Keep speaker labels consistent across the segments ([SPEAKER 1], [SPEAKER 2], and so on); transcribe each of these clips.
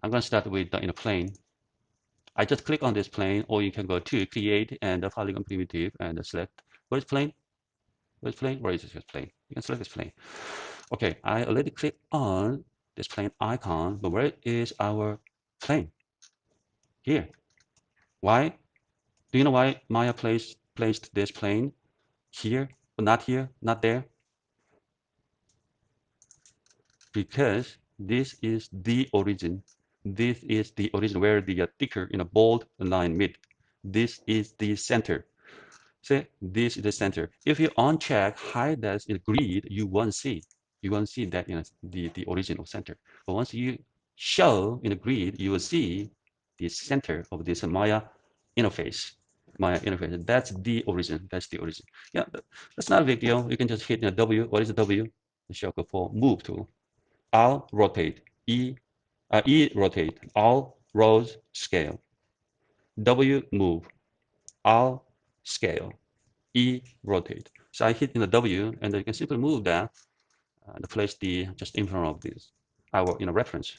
[SPEAKER 1] I'm going to start with the plane. I just click on this plane, or you can go to create and the polygon primitive and select where is plane? Where is plane? Where is this plane? You can select this plane. Okay, I already clicked on this plane icon, but where is our plane? Here. Why? Do you know why Maya placed this plane here, but not here, not there? Because this is the origin. This is the origin where the thicker in a bold line meet. This is the center. See, this is the center. If you uncheck hide as in grid, you won't see. You won't see that in the original center. But once you show in a grid, you will see the center of this Maya interface. Maya interface. That's the origin. That's the origin. Yeah, that's not a big deal. You can just hit W. What is the W? The shortcut for move tool. Alt rotate. E rotate. Alt rows scale. W move. Alt scale. E rotate. So I hit in the W, and then you can simply move that and place the just in front of this our reference.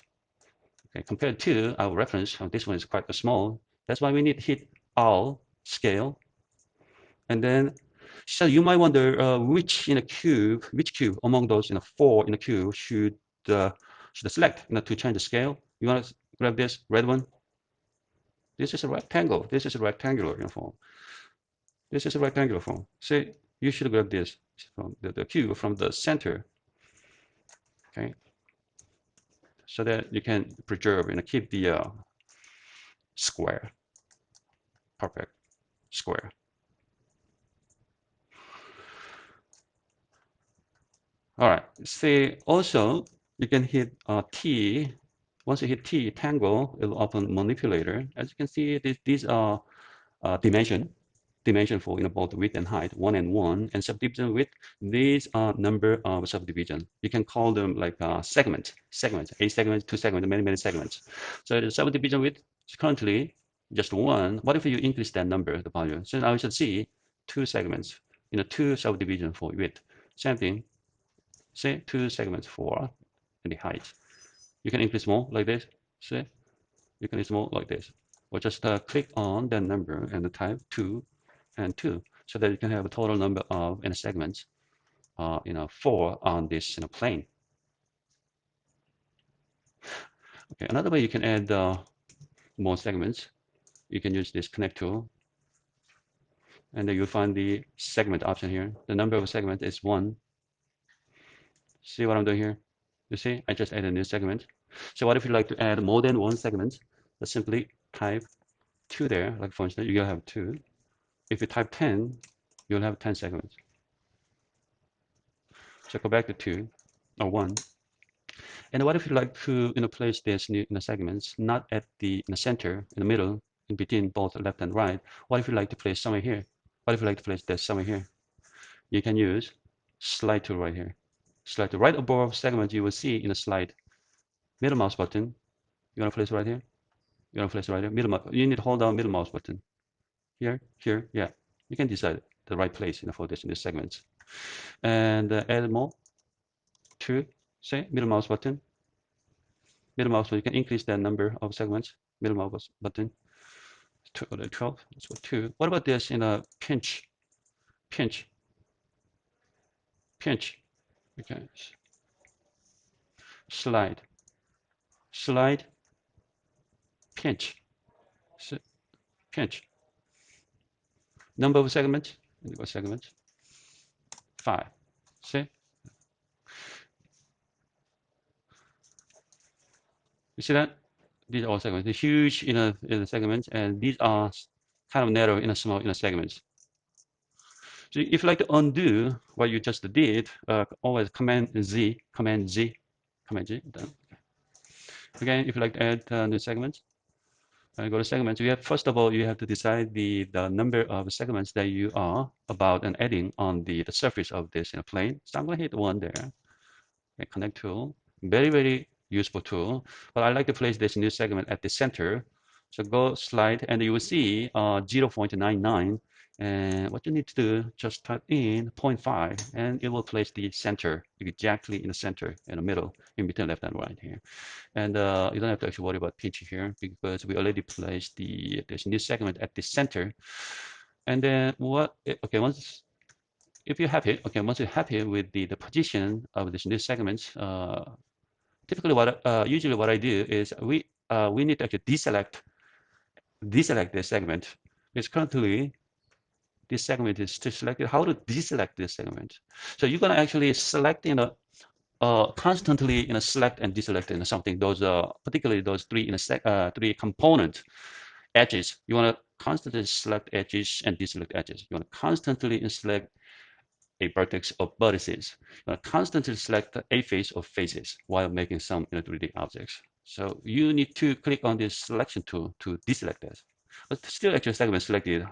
[SPEAKER 1] Okay, compared to our reference, this one is quite small. That's why we need to hit Alt scale, and then so you might wonder which cube among those four in a cube should select to change the scale. You want to grab this red one. This is a rectangle. This is a rectangular form. This is a rectangular form. So you should grab this from the cube from the center. Okay. So that you can preserve and keep the square. Perfect. Square. All right. See, also you can hit T. Once you hit T, tangle, it will open manipulator. As you can see, these are dimension for both width and height, 1 and 1, and subdivision width. These are number of subdivision. You can call them like segments, a segment, two segments, many segments. So the subdivision width is currently just 1. What if you increase that number, the value? So now you should see 2 segments, two subdivision for width. Same thing, say 2 segments for the height. You can increase more like this. See, you can increase more like this, or just click on that number and type 2 and 2, so that you can have a total number of segments, 4 on this plane. Okay, another way you can add more segments, you can use this connect tool, and then you'll find the segment option here. The number of segments is 1. See what I'm doing here? You see, I just added a new segment. So what if you like to add more than 1 segment? Just simply type 2 there. Like for instance, you'll have 2. If you type 10, you'll have 10 segments. So go back to 2 or 1. And what if you like to place this new segments not at the center, in the middle, in between both left and right? What if you like to place somewhere here? What if you like to place this somewhere here? You can use slide tool right here. Slide tool right above segment, you will see in the slide middle mouse button. You want to place it right here? You want to place it right here? Middle mouse. You need to hold down middle mouse button. Here, yeah. You can decide the right place for this in this segments. And add more to, say, middle mouse button. Middle mouse button, you can increase the number of segments. Middle mouse button, 12, let's go 2. What about this in a pinch? Pinch. Okay. Slide. Pinch. Pinch. Number of segments, 5. See? You see that? These are all segments. They're huge in the segments, and these are kind of narrow in a small segments. So if you like to undo what you just did, always Command Z. Done. Again, if you like to add new segments, go to segments. First of all, you have to decide the number of segments that you are about and adding on the surface of this plane. So I'm going to hit 1 there. Okay, connect tool, very useful tool. But I like to place this new segment at the center. So go slide, and you will see 0.99 And what you need to do, just type in 0.5, and it will place the center exactly in the center, in the middle, in between left and right here. And you don't have to actually worry about pinch here because we already placed this new segment at the center. And then okay, if you're happy, okay, once you're happy with the position of this new segment, typically usually what I do is we need to actually deselect this segment. Because currently this segment is still selected. How to deselect this segment? So you're gonna actually select constantly select and deselect something. Those particularly those three component edges. You want to constantly select edges and deselect edges. You want to constantly select a vertex of vertices. You want to constantly select a face of faces while making some 3D objects. So you need to click on this selection tool to deselect this. But still actual segment selected.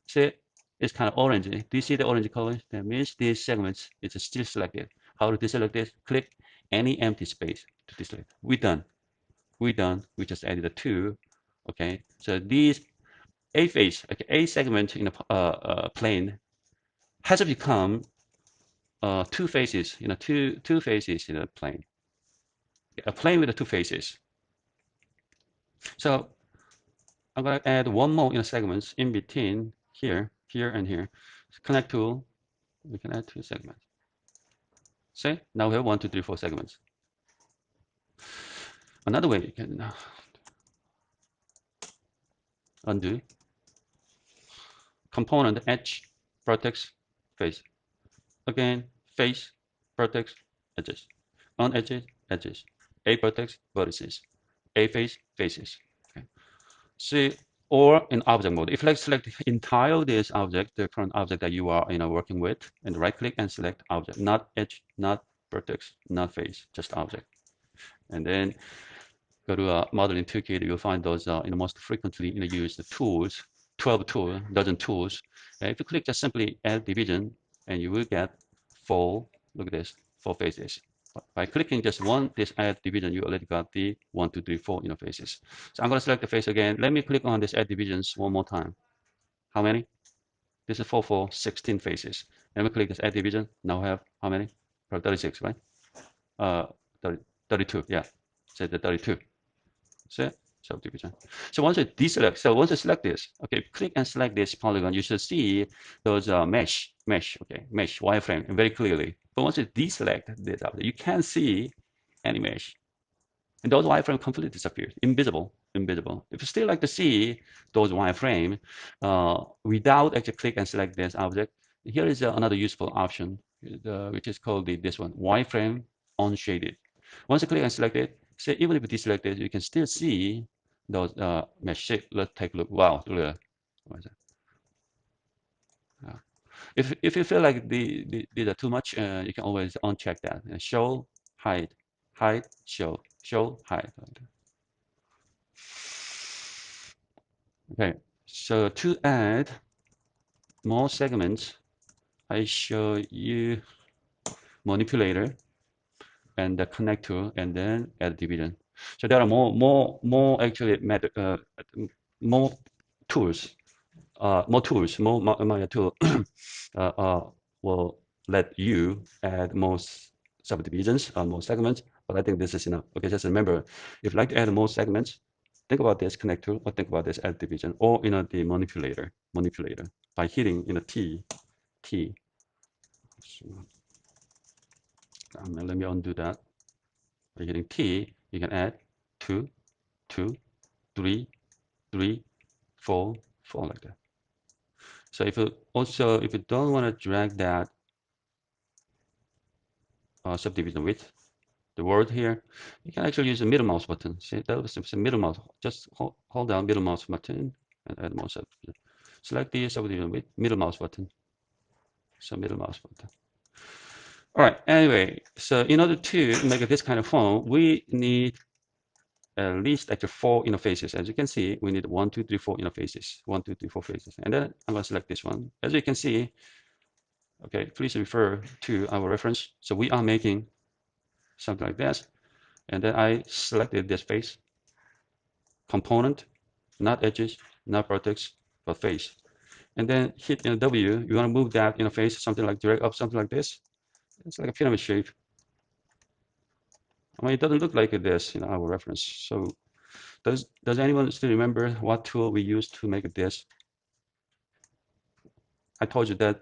[SPEAKER 1] See, it's kind of orange. Do you see the orange color? That means these segments is still selected. How to deselect this? Click any empty space to deselect. We're done. We're done. We just added a 2. Okay, so these A face, okay, A segment in a plane has become two faces, two faces in a plane. A plane with two faces. So I'm going to add one more segments in between here, here, and here. Connect tool, we can add 2 segments. See, now we have 1, 2, 3, 4 segments. Another way you can undo component edge, vertex, face. Again, face, vertex, edges. On edges, edges. A vertex, vertices. A face, faces. Okay. See, or in object mode. If you select entire this object, the current object that you are working with, and right click and select object, not edge, not vertex, not face, just object. And then go to modeling toolkit, you'll find those most frequently used tools, 12 tools, dozen tools. And if you click just simply add division, and you will get 4, look at this, 4 faces. By clicking just one, this add division, you already got the 1, 2, 3, 4 faces. So I'm going to select the face again. Let me click on this add divisions one more time. How many? This is 4, 4, 16 faces. Let me click this add division. Now I have how many? 36, right? 30, 32, yeah. Say the 32. See? Subdivision. So once you deselect, so once you select this, okay, click and select this polygon, you should see those mesh, okay, mesh wireframe very clearly. But once you deselect this out, you can't see any mesh. And those wireframe completely disappear, invisible. If you still like to see those wireframe without actually click and select this object, here is another useful option, which is called this one, wireframe unshaded. Once you click and select it, say even if you deselect it, you can still see those mesh shape. Let's take a look. Wow, look at that. If you feel like these are too much, you can always uncheck that. Show, hide, hide, show, hide. Okay, so to add more segments, I show you manipulator and the connect tool, and then add division. So there are more actually more tools, more tool will let you add more subdivisions, more segments. But I think this is enough. Okay, just remember, if you like to add more segments, think about this connect tool, or think about this add division, or the manipulator by hitting T. So, let me undo that. By hitting T, you can add 2, 2, 3, 3, 4, 4 like that. So if you don't want to drag that subdivision width, the word here, you can actually use the middle mouse button. See, that was the middle mouse. Just hold down middle mouse button and add more subdivision. Select the subdivision width, middle mouse button. So middle mouse button. All right. Anyway, so in order to make this kind of form, we need at least actually 4 interfaces. As you can see, we need 1, 2, 3, 4 interfaces. 1, 2, 3, 4 faces. And then I'm going to select this one. As you can see, okay, please refer to our reference. So we are making something like this. And then I selected this face, component, not edges, not vertex, but face. and then hit W. You want to move that face something like drag up something like this. It's like a pyramid shape. I mean, it doesn't look like this in our reference. So does anyone still remember what tool we used to make this? I told you that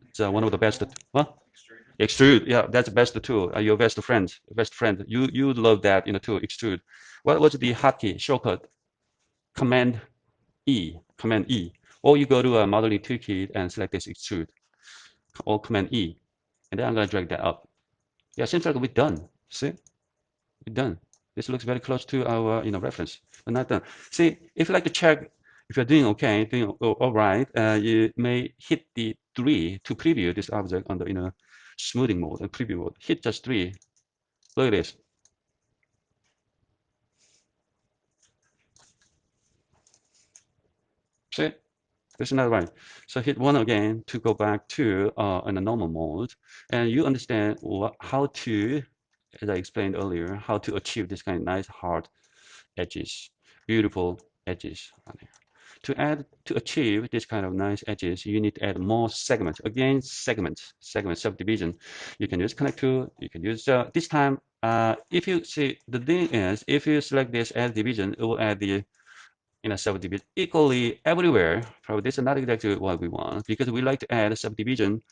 [SPEAKER 1] it's one of the best. What? Extrude. Yeah, that's the best tool. Your best friend. Best friend. You love that tool. Extrude. What was the hotkey shortcut? Command E. Command E. Or you go to a modeling toolkit and select this extrude. Or Command E. And then I'm gonna drag that up. Yeah, seems like we're done. See? We're done. This looks very close to our reference. We're not done. See, if you like to check if you're doing okay, doing all right, you may hit the 3 to preview this object on the smoothing mode and preview mode. Hit just 3. Look at this. See? This is not right. So hit 1 again to go back to in a normal mode. And you understand how to, as I explained earlier, how to achieve this kind of nice hard edges, beautiful edges. To achieve this kind of nice edges, you need to add more segments. Again, segment subdivision. You can use connect tool. You can use this time. If you see, the thing is, if you select this as division, it will add the subdivision equally everywhere. Probably this is not exactly what we want because we like to add a subdivision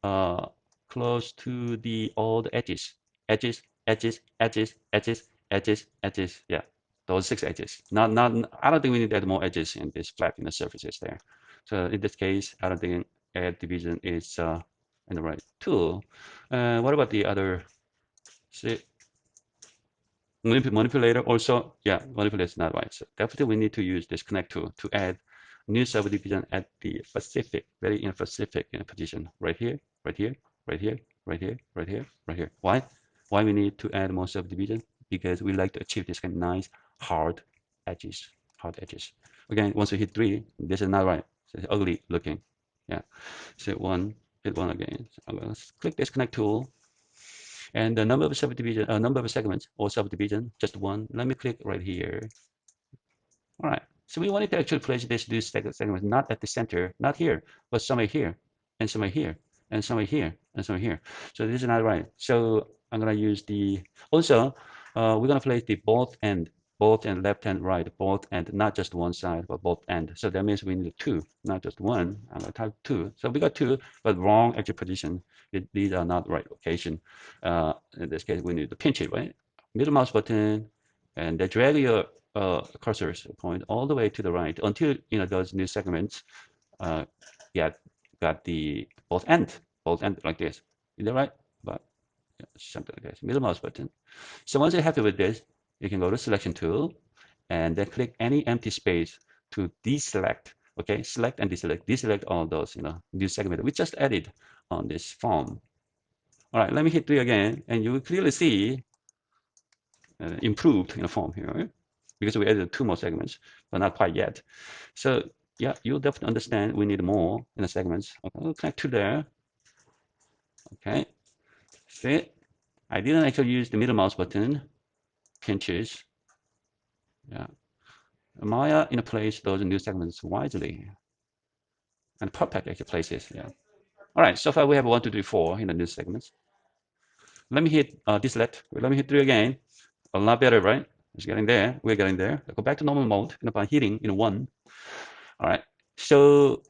[SPEAKER 1] uh, close to all the edges, edges, edges, edges, edges, edges, edges. Yeah, those 6 edges. Not. I don't think we need to add more edges in this flat surfaces there. So in this case, I don't think add division is in the right tool. What about the other? See, manipulator also, yeah, manipulator is not right. So definitely we need to use this connect tool to add new subdivision at the specific, very specific position right here, right here, right here, right here, right here, right here. Why? Why we need to add more subdivision? Because we like to achieve this kind of nice hard edges, hard edges. Again, once you hit 3, this is not right. It's ugly looking. Yeah. So hit 1 again. So I'm gonna click this connect tool. And the number of subdivision, number of segments or subdivision, just 1. Let me click right here. All right. So we wanted to actually place this segment not at the center, not here, but somewhere here, and somewhere here, and somewhere here, and somewhere here. So this is not right. So I'm gonna use the also we're gonna place the both and left and right, both and not just one side, but both end. So that means we need 2, not just 1. I'm gonna type 2. So we got 2, but wrong actual position. These are not right location. In this case, we need to pinch it, right? Middle mouse button, and then drag your cursors point all the way to the right until those new segments uh, get got the both end like this. Is that right? But yeah, something like this. Middle mouse button. So once you're happy with this, you can go to selection tool and then click any empty space to deselect. Okay, select and deselect all those new segment we just added on this form. All right, let me hit 3 again, and you will clearly see improved form here, right? Because we added 2 more segments, but not quite yet. So yeah, you'll definitely understand we need more in the segments. Okay, we'll connect to there. Okay, see, I didn't actually use the middle mouse button, pinches. Yeah, Maya place those new segments wisely and perfect actually places. Yeah. All right, so far we have 1, 2, 3, 4 in the new segments. Let me hit deselect. Let me hit 3 again. A lot better, right? It's getting there. We're getting there. Go back to normal mode by hitting 1. All right. So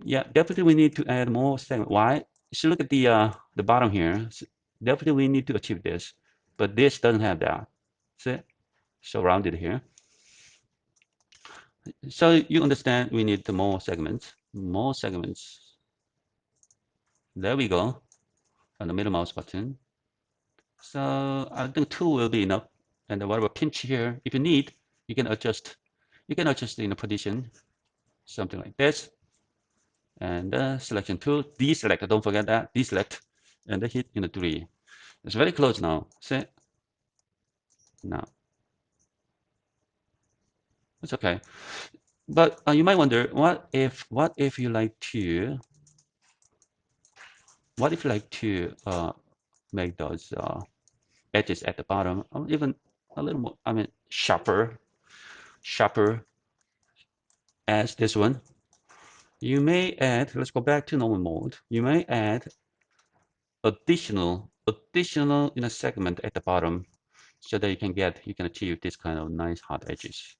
[SPEAKER 1] yeah, definitely we need to add more segment. Why? So look at the bottom here. So definitely we need to achieve this, but this doesn't have that. See? So rounded here. So you understand we need more segments. More segments. There we go. On the middle mouse button. So I think 2 will be enough. And whatever pinch here, if you need, you can adjust. You can adjust in a position, something like this. And selection tool, deselect. Don't forget that deselect, and then hit 3. It's very close now. See? Now it's okay. But you might wonder, what if you like to make those edges at the bottom even a little more, I mean, sharper as this one. You may add, let's go back to normal mode. You may add additional segment at the bottom so that you can achieve this kind of nice hard edges.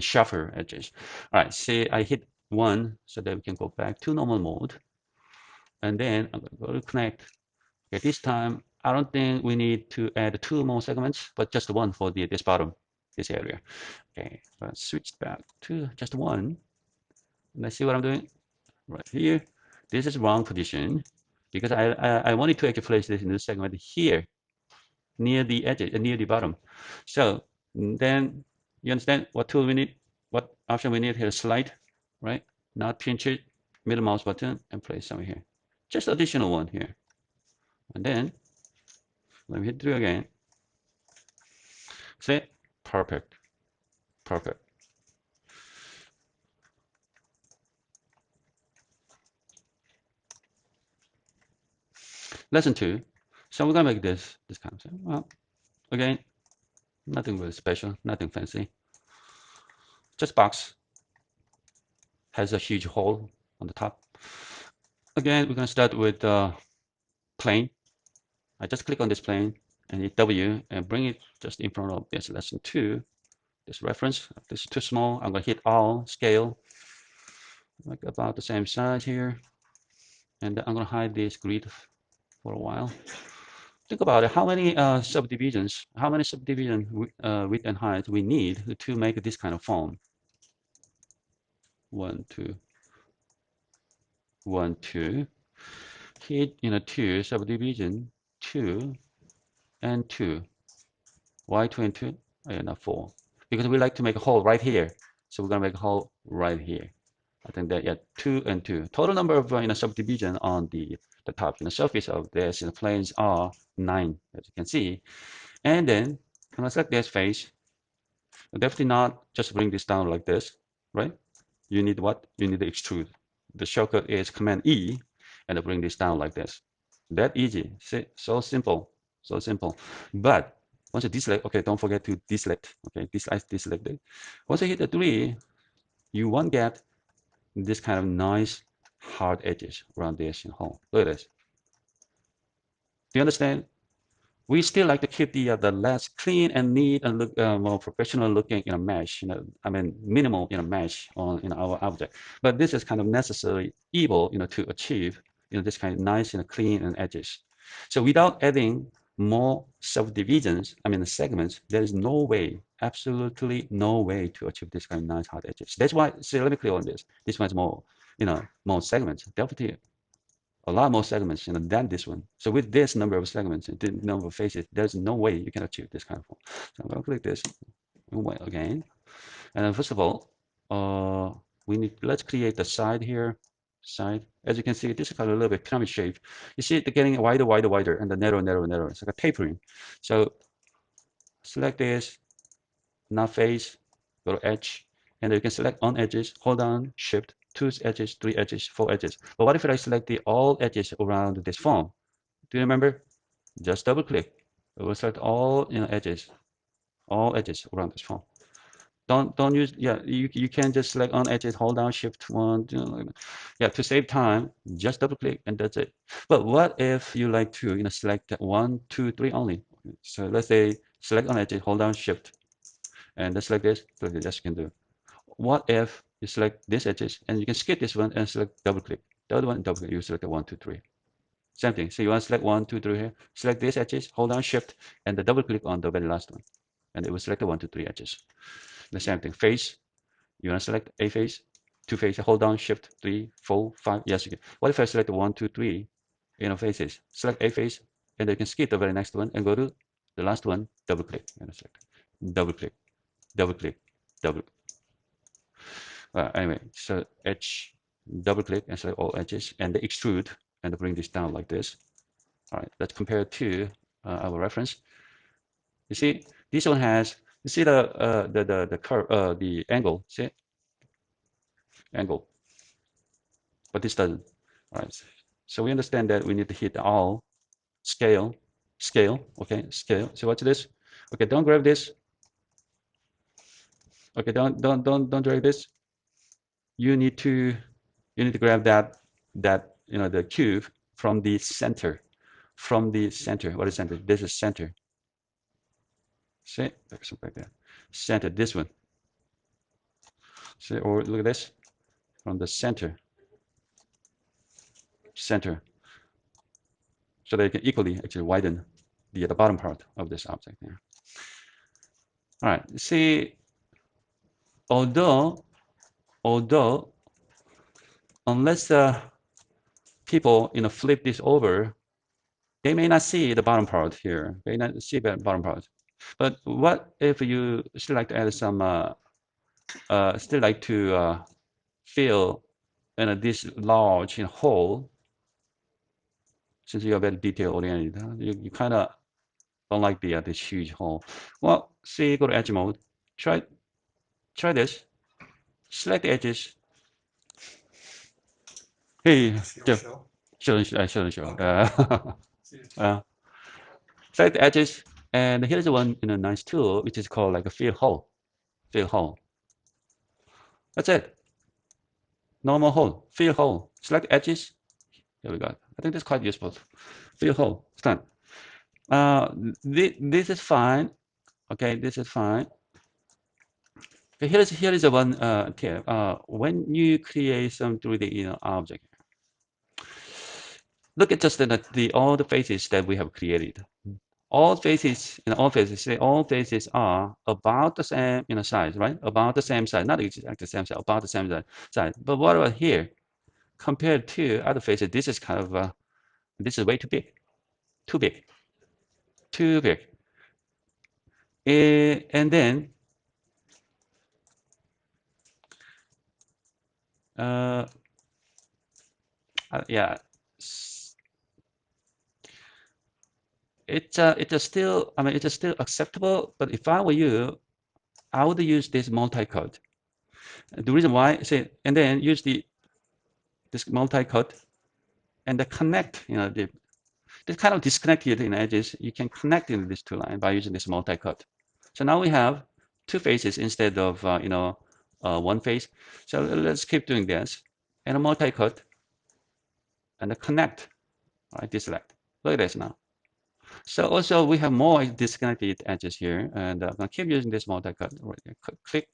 [SPEAKER 1] Sharper edges. All right, say I hit 1 so that we can go back to normal mode. And then I'm going to go to connect. Okay, this time, I don't think we need to add 2 more segments, but just 1 for this bottom, this area. Okay, let's switch back to just 1. Let's see what I'm doing right here. This is wrong position because I wanted to actually place this in the segment here near the edge, near the bottom. So then you understand what tool we need, what option we need here, slide, right? Not pinch it, middle mouse button, and place somewhere here. Just additional one here. And then let me hit 3 again. See? Perfect. Perfect. Lesson 2. So we're gonna make this kind of thing. Well, again, nothing really special, nothing fancy. Just box has a huge hole on the top. Again, we're gonna start with plane. I just click on this plane and hit W and bring it just in front of this lesson 2. This reference. This is too small. I'm gonna hit all scale, like about the same size here, and I'm gonna hide this grid for a while. Think about it. How many subdivisions? How many subdivision width and height we need to make this kind of form? 1, 2, 1, 2. Hit 2 subdivision 2 and 2. Why 2 and 2? Not 4. Because we like to make a hole right here. So we're gonna make a hole right here. I think that, yeah, 2 and 2. Total number of subdivision on the top surface of this planes are 9, as you can see. And then I'm gonna select this face. Definitely not just bring this down like this, right? You need what? You need to extrude. The shortcut is Command E, and bring this down like this. That easy. See, so simple, so simple. But once you deselect, okay, don't forget to deselect. Okay, deselect it. Once you hit the 3, you won't get this kind of nice hard edges around this hole. Look at this. Do you understand? We still like to keep the less clean and neat and look more professional looking mesh. Minimal mesh on our object. But this is kind of necessary evil to achieve this kind of nice clean and edges. So without adding more subdivisions, segments, there is no way, absolutely no way to achieve this kind of nice hard edges. That's why. See, let me clear on this. This one's more more segments. Definitely a lot more segments than this one. So with this number of segments, the number of faces, there's no way you can achieve this kind of form. So I'm going to click this again. And then first of all, let's create the side here. Side. As you can see, this is kind of a little bit pyramid shape. You see it getting wider, wider, wider, and then narrow, narrow, narrow. It's like a tapering. So select this, not face, go to edge, and then you can select on edges, hold down, shift, 2 edges, 3 edges, 4 edges. But what if I select all edges around this form? Do you remember? Just double click. It will select all edges around this form. Don't use, yeah, you can just select on edges, hold down shift 1, yeah, to save time, just double click and that's it. But what if you like to select 1, 2, 3 only? So let's say select on edges, hold down shift, and just like this, so yes, you can do. What if you select these edges and you can skip this one and select double click? The other one, double click, you select the 1, 2, 3. Same thing. So you want to select 1, 2, 3 here. Select these edges, hold down shift, and the double click on the very last one. And it will select the 1, 2, 3 edges. The same thing. Face, you want to select a face, 2 faces, hold down shift, 3, 4, 5. Yes, you can. What if I select the 1, 2, 3 faces? Select a face, and you can skip the very next one and go to the last one, double click, and select. Double click, double click, double. Anyway, so edge, double click and select all edges, and the extrude, and bring this down like this. All right, let's compare to our reference. You see, this one has, you see the curve, the angle, see? Angle, but this doesn't. All right, so we understand that we need to hit all, scale, scale, okay, scale. So what's this? Okay, don't grab this. Okay, don't drag this. You need to You need to grab that the cube from the center. From the center. What is center? This is center. See? Something like that. Center, this one. See, or look at this. From the center. Center. So they can equally actually widen the bottom part of this object here. All right. See, although unless people flip this over, they may not see the bottom part here. They may not see the bottom part. But what if you still like to add some still like to fill this large hole? Since you are very detail oriented, you kind of don't like this huge hole. Well, see, go to edge mode. Try this. Select the edges. Hey, Jeff. Show. Select the edges, and here's one nice tool which is called like a fill hole. Fill hole. That's it. Normal hole. Fill hole. Select edges. Here we go. I think that's quite useful. Fill hole. It's done. This is fine. Okay, this is fine. Okay, here is a one tip. When you create some 3D object, look at just all the faces that we have created. All faces are about the same size, right? About the same size, not exactly the same size, about the same size. But what about here? Compared to other faces, this is kind of this is way too big, too big, too big. And then yeah, it's still, I mean, it's still acceptable. But if I were you, I would use this multi-cut. The reason why, say, and then use this multi-cut and the connect, this kind of disconnected edges, you can connect in these two lines by using this multi-cut. So now we have two faces instead of one face. So let's keep doing this, and a multi-cut and a connect. All right, deselect. Look at this now. So also we have more disconnected edges here, and I'm gonna keep using this multi-cut. Right, click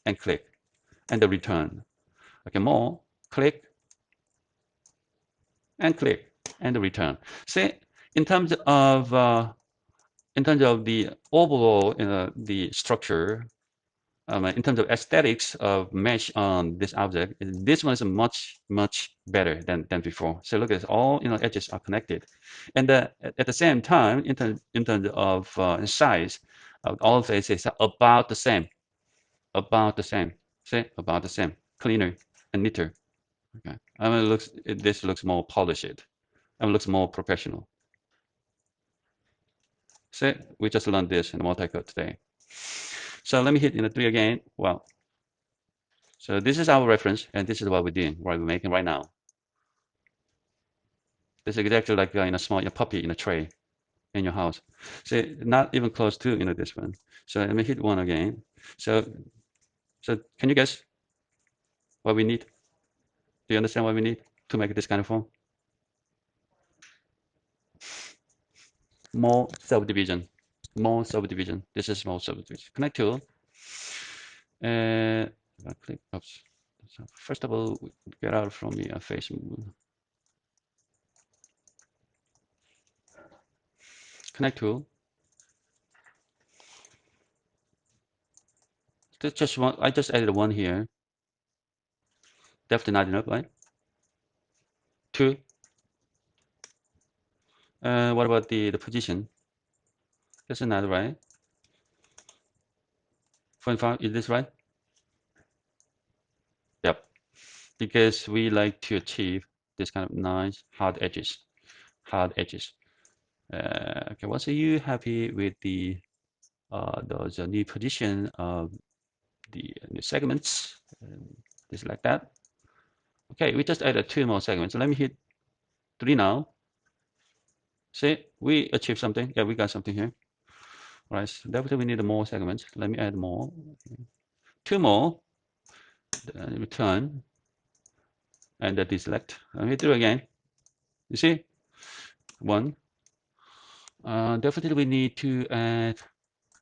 [SPEAKER 1] and click, and the return. Okay, more, click and click, and the return. See, in terms of the overall the structure, in terms of aesthetics of mesh on this object, this one is much better than before. So look at this, all edges are connected, and at the same time, in terms of size, all faces are about the same, See, about the same, cleaner and neater. Okay, I mean, this looks more polished, and looks more professional. See, we just learned this in multi-cut today. So let me hit 3 again. Well, so this is our reference, and this is what we're doing, what we're making right now. This is exactly like in a small puppy in a tray in your house. So not even close to this one. So let me hit 1 again. So can you guess what we need? Do you understand what we need to make this kind of form? More subdivision. More subdivision. This is more subdivision. Connect tool. And click. Oops. So first of all, get out from the face move. Connect tool. Just one. I just added 1 here. Definitely not enough, right? 2. What about the position? That's not right. 0.5, is this right? Yep. Because we like to achieve this kind of nice hard edges. Okay, well, so you happy with those new position of the new segments? Just like that. Okay, we just added 2 more segments. Let me hit 3 now. See, we achieved something. Yeah, we got something here. All right, so definitely we need more segments. Let me add more. 2 more. Return. and then deselect. Let me do it again. You see, one. Definitely we need to add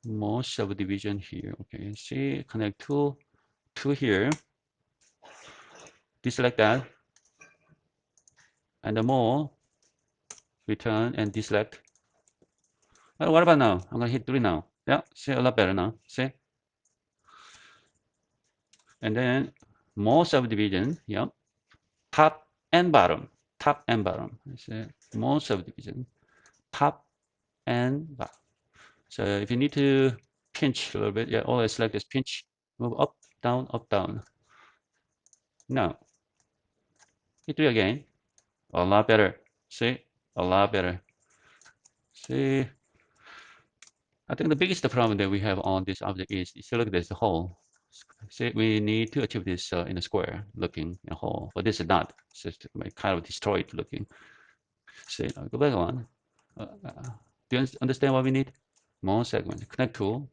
[SPEAKER 1] more subdivision here. Okay, see, connect to here. Deselect that, and the more. Return and deselect. Oh, what about now? I'm gonna hit 3 now. Yeah, see, a lot better now. See, and then more subdivision. Yep, top and bottom. Top and bottom. See, more subdivision. Top and bottom. So if you need to pinch a little bit, yeah, always select this pinch. Move up, down, up, down. Now, hit 3 again. A lot better. See, a lot better. See, I think the biggest problem that we have on this object is, if you look at this hole. See, we need to achieve this in a square looking hole, but this is not. It's just kind of destroyed looking. See, go back one. Do you understand what we need? More segments. Connect tool.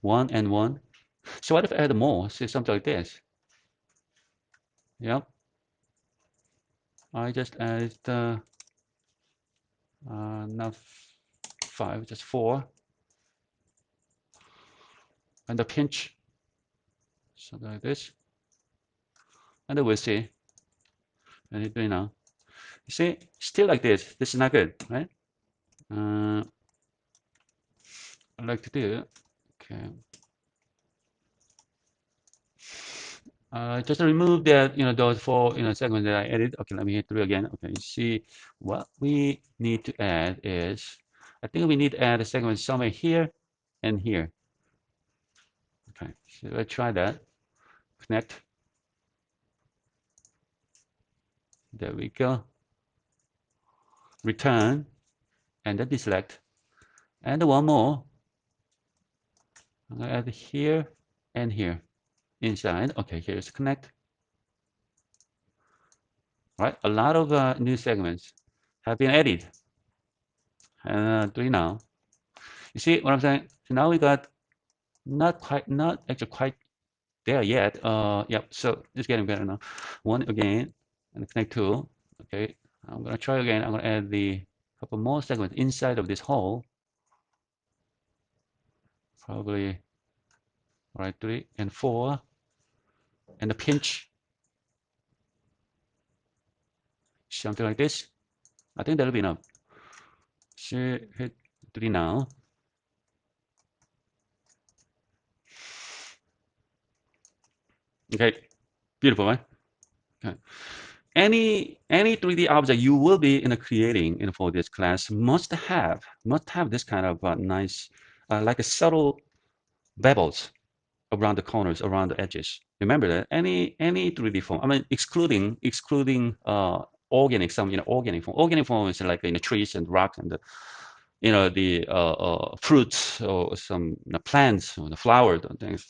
[SPEAKER 1] 1 and 1. So what if I add more? See, something like this. Yep. I just added not 5, just 4. And the pinch. Something like this. And then we'll see. And it's doing now. You see, still like this. This is not good, right? I'd like to do, okay. Just remove that, those 4, segments that I added. Okay, let me hit 3 again. Okay, you see what we need to add is, I think we need to add a segment somewhere here and here. Okay, so let's try that. Connect. There we go. Return, and then deselect. And one more. I'm gonna add here and here. Inside. Okay, here's connect. Right, a lot of new segments have been added. 3 now. You see what I'm saying? So now we got not actually quite there yet. Yep, so it's getting better now. 1 again, and connect 2. Okay, I'm gonna try again. I'm gonna add the couple more segments inside of this hole. Probably, right, 3 and 4, and a pinch. Something like this. I think that'll be enough. So hit 3 now. Okay, beautiful, right? Okay. Any 3D object you will be creating for this class must have this kind of nice, like a subtle bevels around the corners, around the edges. Remember that any 3D form. I mean, excluding organic, some organic form. Organic form is like trees and rocks and the fruits or some plants or the flowers and things.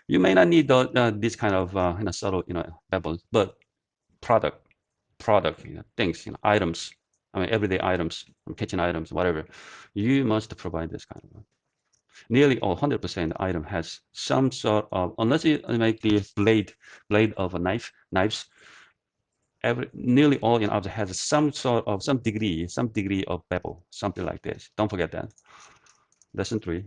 [SPEAKER 1] You may not need this kind of subtle bevels, but product things, items. I mean, everyday items, kitchen items, whatever. You must provide this kind of. Nearly all 100% item has some sort of, unless you make the blade of a knives. Nearly all object has some degree of bevel, something like this. Don't forget that. Lesson 3.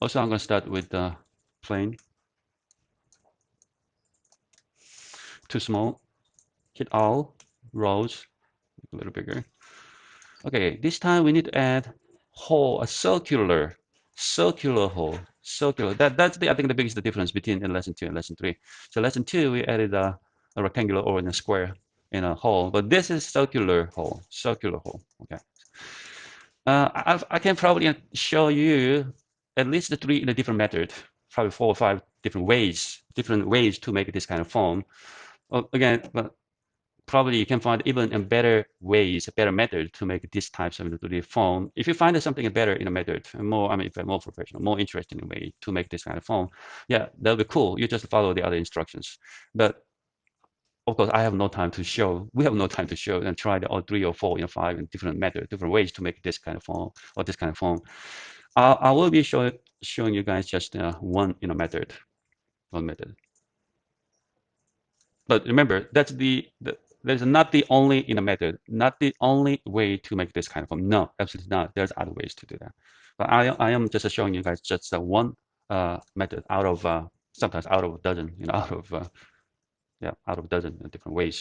[SPEAKER 1] Also, I'm going to start with the plane. Too small. Hit all rows a little bigger. Okay, this time we need to add hole, a circular hole. Circular. That's I think the biggest difference between lesson 2 and lesson 3. So lesson 2 we added a rectangular or in a square in a hole, but this is circular hole. Okay. I can probably show you at least the 3 in a different method, probably 4 or 5 different ways to make this kind of form. Again, but probably you can find even a better method to make these types of 3D form. If you find something better in a method, more professional, more interesting way to make this kind of form, yeah, that'll be cool. You just follow the other instructions. But of course, I have no time to show. We have no time to show and try the all 3 or 4, 5 and different ways to make this kind of form or this kind of form. I will be showing you guys just one method. But remember, that's there's not the only method, not the only way to make this kind of form. No, absolutely not. There's other ways to do that. But I am just showing you guys just one method out of sometimes out of a dozen, out of out of a dozen different ways.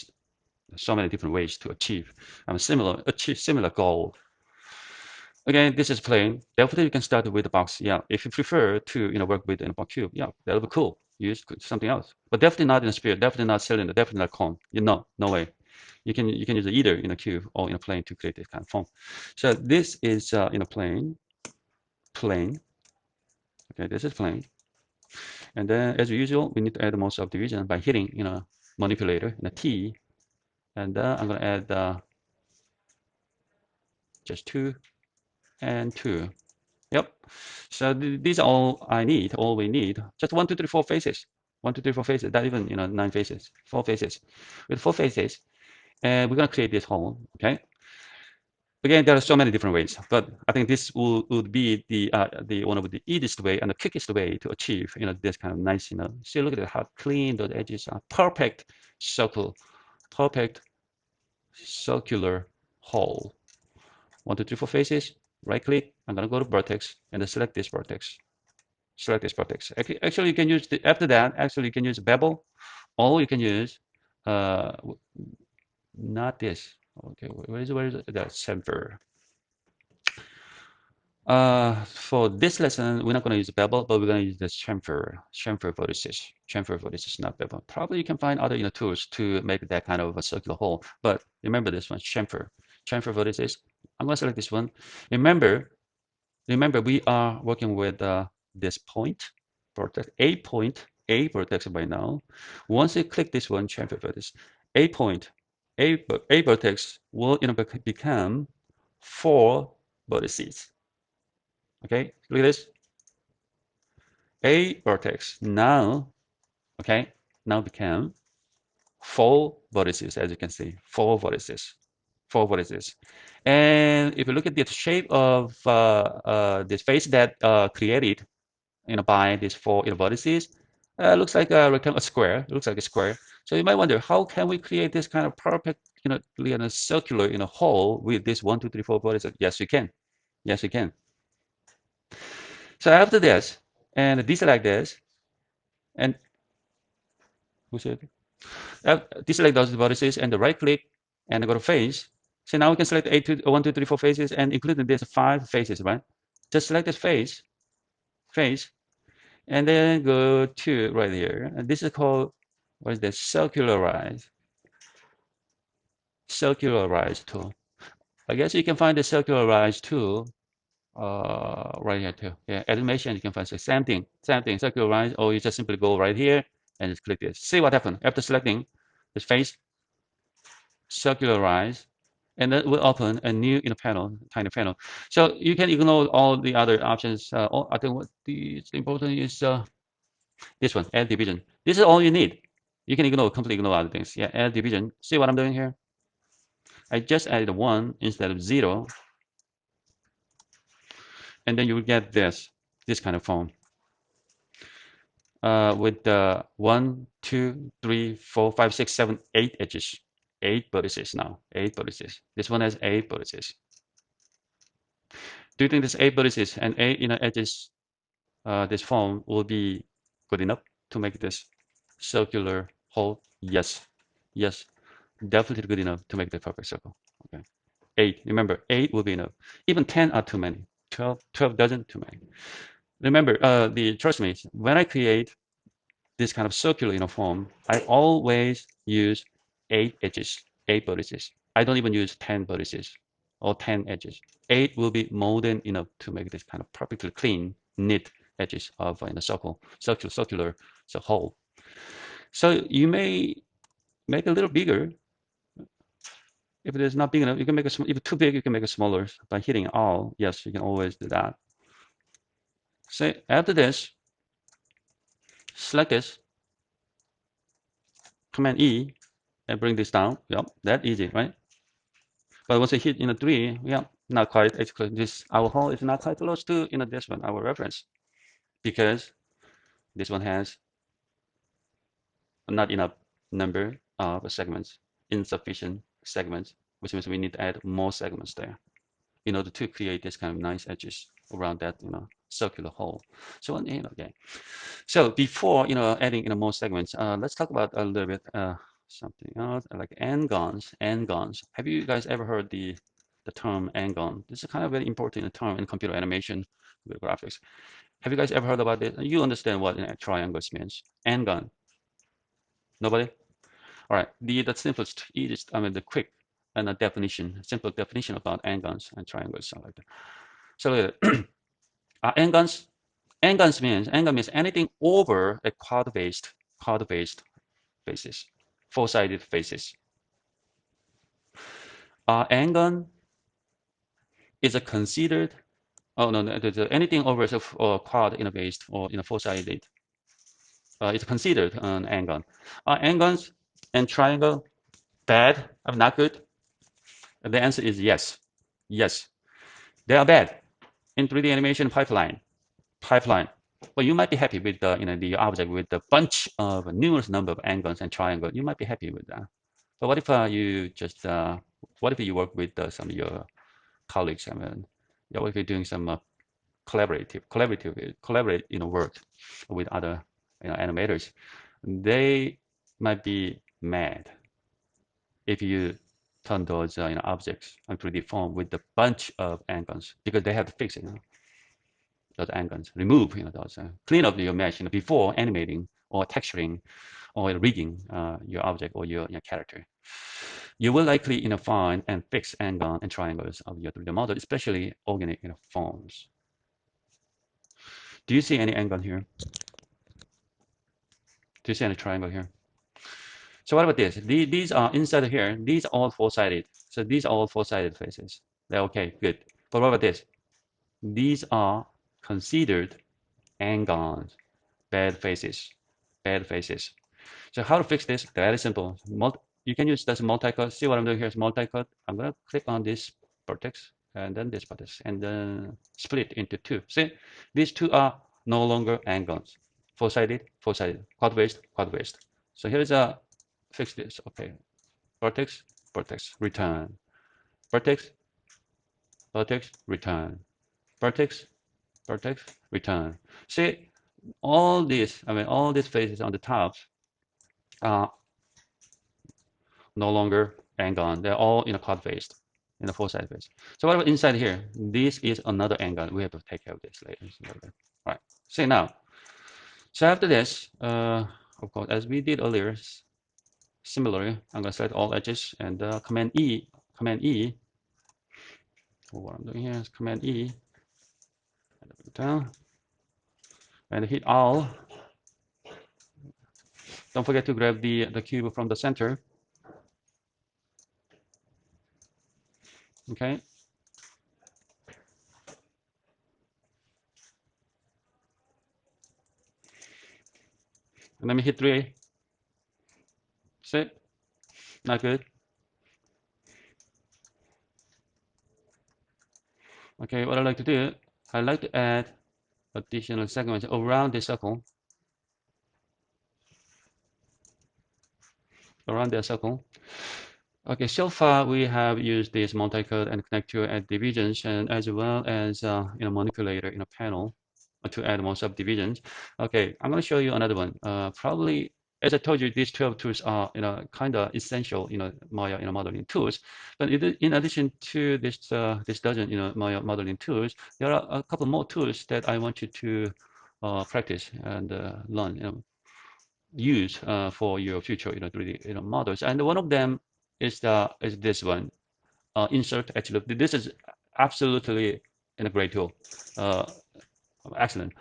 [SPEAKER 1] So many different ways to achieve similar goal. Again, this is plain. Definitely you can start with the box. Yeah, if you prefer to work with a box cube, yeah, that'll be cool. Use something else, but definitely not in a sphere, definitely not cylinder, definitely not cone. No way. You can use either in a cube or in a plane to create this kind of form. So this is in a plane. Okay, this is plane, and then as usual, we need to add more subdivision by hitting manipulator in a T, and I'm gonna add just 2 and 2. Yep. So these are all we need. Just 1, 2, 3, 4 faces. 1, 2, 3, 4 faces. Not even 9 faces. 4 faces. With 4 faces, and we're gonna create this hole. Okay. Again, there are so many different ways, but I think this would be the one of the easiest way and the quickest way to achieve this kind of nice See, look at how clean those edges are. Perfect circle, perfect circular hole. 1, 2, 3, 4 faces. Right click. I'm gonna go to vertex and then select this vertex. Select this vertex. Actually, you can use after that. Actually, you can use bevel, or you can use uh, not this. Okay, where is that chamfer? For this lesson, we're not going to use bevel, but we're going to use this chamfer vertices. Chamfer vertices, not bevel. Probably you can find other tools to make that kind of a circular hole. But remember this one, chamfer vertices. I'm going to select this one. Remember, we are working with this point, vertex, A vertex right now. Once you click this one, chamfer vertex, A point, A vertex will become 4 vertices. Okay, look at this. A vertex now, okay, now became 4 vertices, as you can see, 4 vertices, 4 vertices. And if you look at the shape of this face that created, by these 4 vertices, looks like a square. Looks like a square. So you might wonder, how can we create this kind of perfect, circular, hole with this 1, 2, 3, 4 vertices? Yes, we can. Yes, we can. So after this, and deselect this, and who said? Deselect those vertices and right click and go to face. So now we can select 1, 2, 3, 4 faces and including this 5 faces, right? Just select this face, and then go to right here. And this is called, what is this? Circularize tool. I guess you can find the circularize tool right here too. Yeah, animation, you can find the same thing, circularize, or you just simply go right here and just click this. See what happened after selecting this face, circularize, and then will open a new tiny panel. So you can ignore all the other options. I think what the important is this one, add division. This is all you need. You can completely ignore other things. Yeah, add division. See what I'm doing here? I just added 1 instead of 0, and then you will get this kind of form. With 1, 2, 3, 4, 5, 6, 7, 8 edges. 8 vertices now. 8 vertices. This one has 8 vertices. Do you think this 8 vertices and 8 edges, this form will be good enough to make this circular hole? Yes. Yes. Definitely good enough to make the perfect circle. Okay. 8. Remember, 8 will be enough. Even 10 are too many. 12 doesn't too many. Remember, trust me, when I create this kind of circular form, I always use 8 edges, 8 vertices. I don't even use 10 vertices or 10 edges. 8 will be more than enough to make this kind of perfectly clean, neat edges of in a circular hole. So you may make it a little bigger. If it is not big enough, you can make it if it's too big, you can make it smaller by hitting all. Yes, you can always do that. So after this, select this, Command E, and bring this down. Yep, that easy, right? But once I hit 3, yeah, not quite. Actually, this our hole is not quite close to this one, our reference, because this one has not enough number of segments, insufficient segments, which means we need to add more segments there in order to create this kind of nice edges around that, circular hole. So, okay. So before, adding, more segments, let's talk about a little bit something else like n-gons. N-gons. Have you guys ever heard the term n-gon? This is kind of very important term in computer animation, computer graphics. Have you guys ever heard about it? You understand what triangles means? N-gon. Nobody? All right. The simplest, easiest, the quick and a definition, simple definition about n-gons and triangles, something like that. So n-gons, n-gon means anything over a quad-based faces, four-sided faces. N-gon is a considered, oh no, anything over a quad based or four-sided, it's considered an n-gon. N-gons and triangle bad? Not good? The answer is yes. Yes, they are bad in 3D animation pipeline. But you might be happy with the object with the bunch of numerous number of n-gons and triangles. You might be happy with that. But what if you just what if you work with some of your colleagues? Yeah, what if you're doing some collaborate work with other animators? They might be mad if you turn those objects into the form with a bunch of n-gons because they have to fix it. Those n-gons, remove those, clean up your mesh before animating or texturing or rigging your object or your character. You will likely find and fix n-gon and triangles of your 3D model, especially organic forms. Do you see any n-gon here? Do you see any triangle here? So what about this? These are inside here. These are all four-sided. So these are all four-sided faces. They're okay, good. But what about this? These are considered n-gons, bad faces, bad faces. So how to fix this? Very simple. You can use this multi-cut. See what I'm doing here is multi-cut. I'm going to click on this vertex and then this vertex and then split into two. See, these two are no longer n-gons. Four-sided, four-sided, quad-based, quad-based. So here's a fix this. Okay, vertex, vertex, return, vertex, vertex, return, vertex, vertex, return. See, all these faces on the top are no longer n-gon. They're all quad-based, four-sided base. So what about inside here? This is another n-gon. We have to take care of this later. All right. See now. So after this, of course, as we did earlier, similarly, I'm going to select all edges and Command E. What I'm doing here is Command E. Down and hit Alt. Don't forget to grab the cube from the center. Okay. And let me hit 3. See? Not good. Okay, what I like to do, I like to add additional segments around the circle. Around the circle. Okay, so far we have used this multi-cut and connector at divisions and as well as manipulator in a panel to add more subdivisions. Okay, I'm going to show you another one. Probably, as I told you, these 12 tools are kind of essential Maya modeling tools. But in addition to this this dozen Maya modeling tools, there are a couple more tools that I want you to practice and learn. Use for your future 3D models. And one of them is this one, insert edge loop. This is absolutely a great tool, excellent,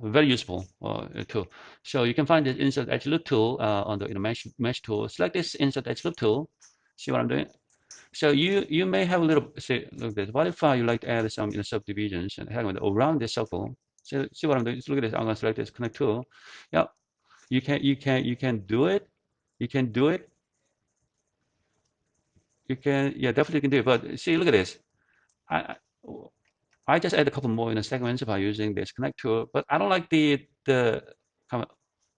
[SPEAKER 1] very useful tool. So you can find this insert edge loop tool on the mesh tool. Select this insert edge loop tool. See what I'm doing? So you may have a little, say, look at this. What if you like to add some subdivisions and around this circle? So see what I'm doing? Just look at this. I'm gonna select this connect tool. Yep. You can do it. You can do it. You can, yeah, definitely can do it. But see, look at this. I I just add a couple more segments by using this connect tool, but I don't like the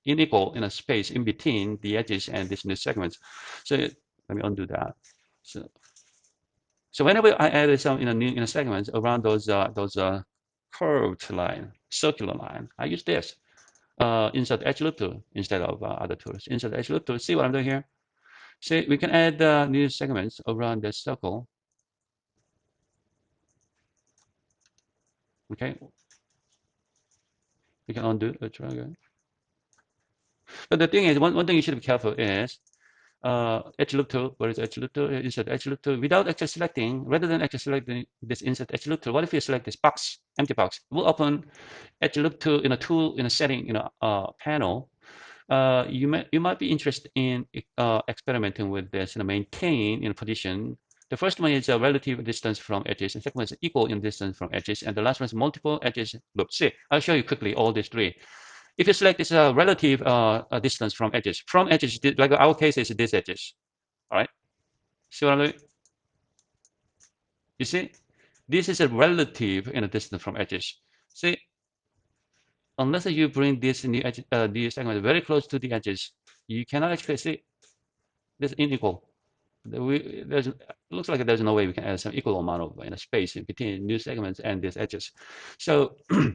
[SPEAKER 1] unequal in a space in between the edges and these new segments. So let me undo that. So whenever I add some new segments around those curved line, circular line, I use this insert edge loop tool instead of other tools. Insert edge loop tool. See what I'm doing here? See, we can add new segments around this circle. Okay, we can undo. Let's try again. But the thing is, one thing you should be careful is edge loop tool. Where is edge loop tool? Insert edge loop tool. Without actually selecting, rather than actually selecting this insert edge loop tool, what if you select this box, empty box? We'll open edge loop tool in a setting panel. You might be interested in experimenting with this and maintain in a position. The first one is a relative distance from edges, and second one is equal in distance from edges, and the last one is multiple edges loop. See, I'll show you quickly all these three. If you select this relative distance from edges, like our case is this edges, all right? See what I'm doing? You see, this is a relative in a distance from edges. See, unless you bring this new edge, these segments very close to the edges, you cannot actually see this unequal. Looks like there's no way we can add some equal amount of space in between new segments and these edges. So, hmm?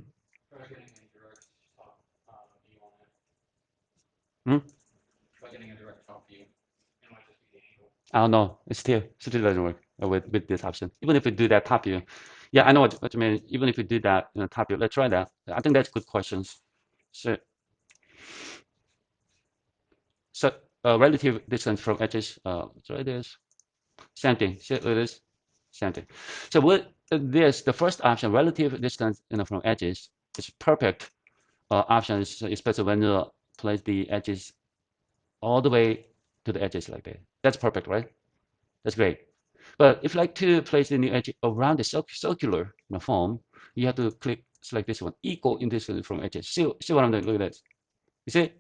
[SPEAKER 1] I don't know. It still doesn't work with this option. Even if we do that top view, yeah, I know what you mean. Even if we do that top view, let's try that. I think that's good questions. So, relative distance from edges. Try this. Same thing. See this. Same thing. So with this, the first option, relative distance from edges, is perfect option, especially when you place the edges all the way to the edges like that. That's perfect, right? That's great. But if you like to place the new edge around the circular form, you have to select this one, equal in distance from edges. See what I'm doing? Look at this. You see,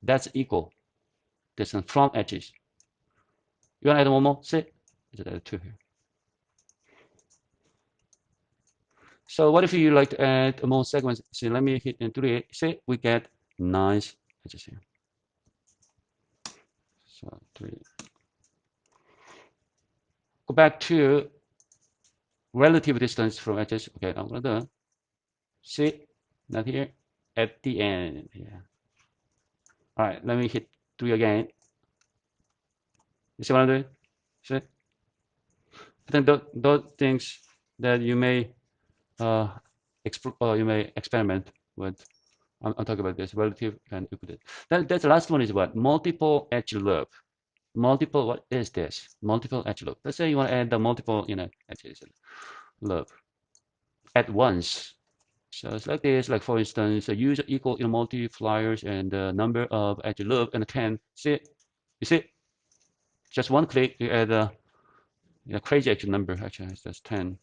[SPEAKER 1] that's equal distance from edges. You want to add one more? See, just add two here. So what if you like to add more segments? See, let me hit and 3. See, we get nice edges here. So 3. Go back to relative distance from edges. Okay, I'm gonna do. See, not here, at the end. Yeah. All right, let me hit 3 again. You see what I'm doing? See? I think those things that you may experiment with. I'm talking about this relative and equal. That's the last one is what? Multiple edge loop. Multiple, what is this? Multiple edge loop. Let's say you want to add the multiple edges loop at once. So it's like this, like for instance, a user equal multipliers and the number of edge loop and 10. See, you see, just one click, you add a crazy actual number. Actually, it's just 10.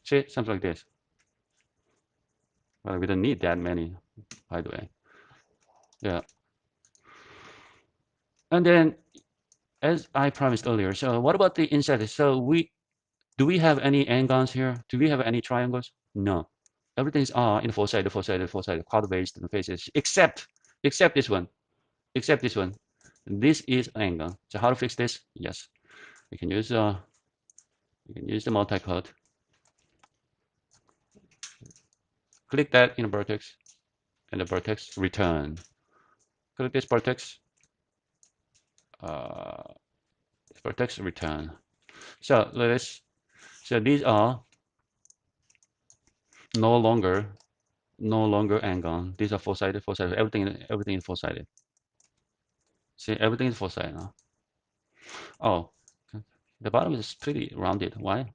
[SPEAKER 1] See, something like this. Well, we don't need that many, by the way. Yeah. And then, as I promised earlier, so what about the inside? So do we have any n-gons here? Do we have any triangles? No. Everything's in four-sided, quad-based faces, except this one. Except this one. This is an n-gon. So how to fix this? Yes. We can use the multi-cut. Click that in a vertex, and the vertex return. Click this vertex. Vertex return. So these are no longer n-gon. These are four-sided. Everything is four-sided. See, everything is four-sided now. Oh, the bottom is pretty rounded. Why?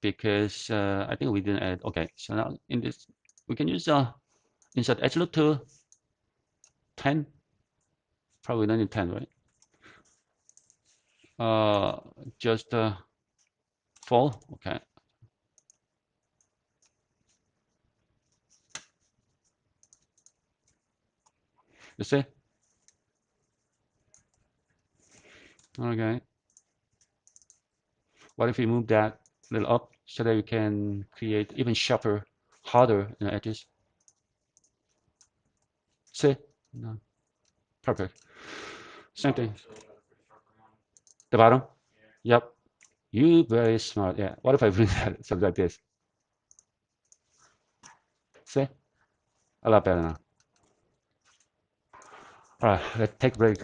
[SPEAKER 1] Because I think we didn't add. Okay, so now in this we can use insert edge loop to 10. Probably not in 10, right? Just 4. Okay. You see? Okay. What if we move that a little up so that we can create even sharper, harder edges? See? No. Perfect. Same thing. The bottom? Yep. You very smart. Yeah. What if I bring that something like this? See? A lot better now. All right, let's take a break.